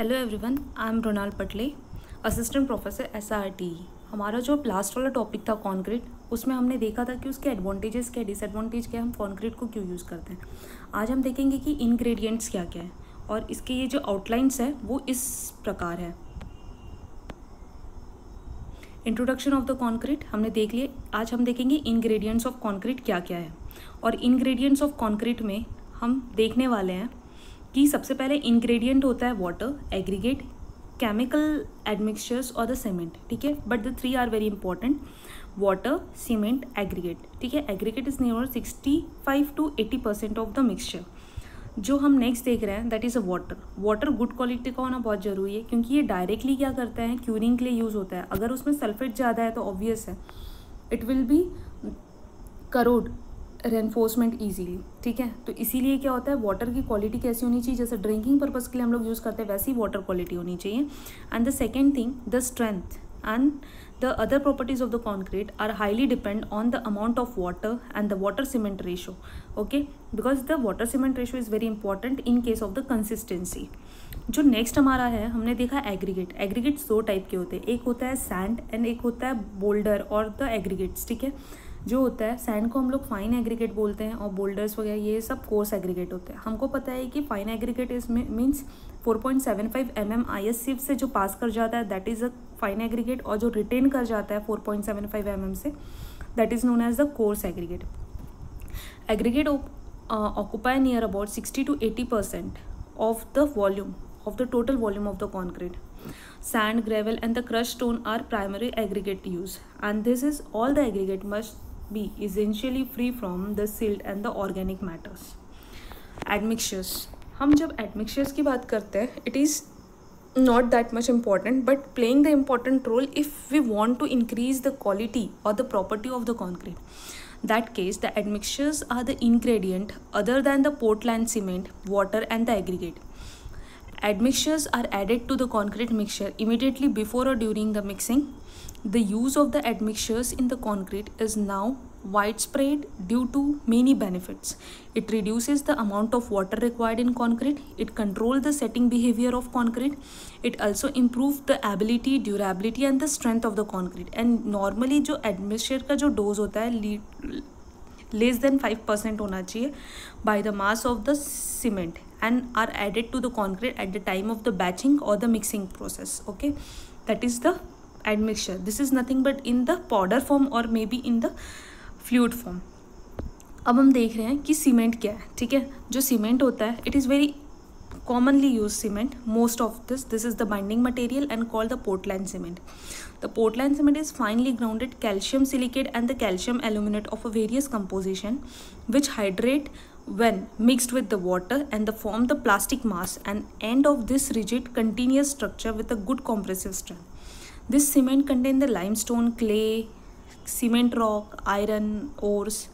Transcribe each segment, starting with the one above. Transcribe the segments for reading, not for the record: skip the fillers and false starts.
Hello everyone, I am Ronal Patle, assistant professor SRT। हमारा जो last वाला टॉपिक था कॉन्क्रीट, उसमें हमने देखा था कि उसके एडवांटेजेस क्या, डिसएडवांटेज क्या, हम कॉन्क्रीट को क्यों यूज़ करते हैं। आज हम देखेंगे कि इंग्रेडिएंट्स क्या क्या है और इसके ये जो आउटलाइंस है वो इस प्रकार है। इंट्रोडक्शन ऑफ द कॉन्क्रीट हमने देख लिए। आज हम देखेंगे इंग्रेडिएंट्स ऑफ कॉन्क्रीट क्या क्या है। और इंग्रेडिएंट्स ऑफ कॉन्क्रीट में हम देखने वाले हैं कि सबसे पहले इंग्रेडिएंट होता है वाटर, एग्रीगेट, केमिकल एडमिक्सचर्स और द सीमेंट। ठीक है, but the three are very important, water, cement, aggregate. ठीक है, aggregate is near 65 to 80% of the mixture. जो हम नेक्स्ट देख रहे हैं that is a water. Water good quality का होना बहुत ज़रूरी है क्योंकि ये डायरेक्टली क्या करता है, क्यूरिंग के लिए यूज़ होता है। अगर उसमें सल्फेट ज़्यादा है तो ऑब्वियस है it will be crore reinforcement easily. ठीक है, तो इसीलिए क्या होता है, वाटर की क्वालिटी कैसी होनी चाहिए, जैसे ड्रिंकिंग पर्पज़ के लिए हम लोग यूज़ करते हैं वैसी वाटर क्वालिटी होनी चाहिए। And the second thing, the strength and the other properties of the concrete are highly depend on the amount of water and the water cement ratio. Okay, because the water cement ratio is very important in case of the consistency. जो next हमारा है, हमने देखा aggregate. Aggregates दो type के होते हैं, एक होता है सैंड एंड एक होता है बोल्डर और द एग्रीगेट्स। ठीक है, जो होता है सैंड को हम लोग फाइन एग्रीगेट बोलते हैं और बोल्डर्स वगैरह ये सब कोर्स एग्रीगेट होते हैं। हमको पता है कि fine aggregate is means 4.75 mm IS सिर्फ से जो पास कर जाता है that is a fine aggregate, और जो रिटेन कर जाता है 4.75 mm से that is known as the coarse aggregate. Aggregate occupy near about 60 to 80% of the volume of the total volume of the concrete. Sand, gravel and the crushed stone are primary aggregate use, and this is all the aggregate must be essentially free from the silt and the organic matters. Admixtures, हम जब admixtures की बात करते हैं it is not that much important but playing the important role if we want to increase the quality or the property of the concrete. That case the admixtures are the ingredient other than the Portland cement, water and the aggregate. Admixtures are added to the concrete mixture immediately before or during the mixing. The use of the admixtures in the concrete is now widespread due to many benefits. It reduces the amount of water required in concrete. It controls the setting behavior of concrete. It also improves the ability, durability and the strength of the concrete. And normally जो admixture का जो dose होता है less than 5% होना चाहिए by the mass of the cement and are added to the concrete at the time of the batching or the mixing process. Okay, that is the admixture. This is nothing but in the powder form or maybe in the fluid form. अब हम देख रहे हैं कि cement क्या है। ठीक है, जो सीमेंट होता है it is very commonly used cement. Most of this is the binding material and called the Portland cement. The Portland cement is finely grounded calcium silicate and the calcium aluminate of a various composition which hydrate when mixed with the water and the form the plastic mass and end of this rigid continuous structure with a good compressive strength. This cement contain the limestone, clay, cement rock, iron ores,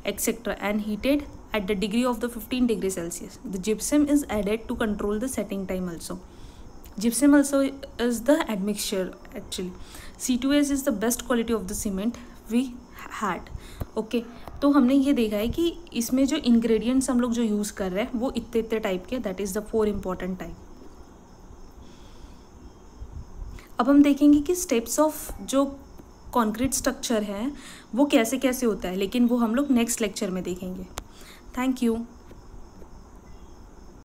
etc. and heated at the degree of the 15 degrees Celsius. The gypsum is added to control the setting time also. Gypsum also is the admixture actually. C2S is the best quality of the cement we had. Okay, तो हमने ये देखा है कि इसमें जो ingredients हम लोग जो यूज़ कर रहे हैं वो इतने टाइप के, that is the 4 important type. अब हम देखेंगे कि स्टेप्स ऑफ जो कॉन्क्रीट स्ट्रक्चर है वो कैसे कैसे होता है, लेकिन वो हम लोग नेक्स्ट लेक्चर में देखेंगे। Thank you.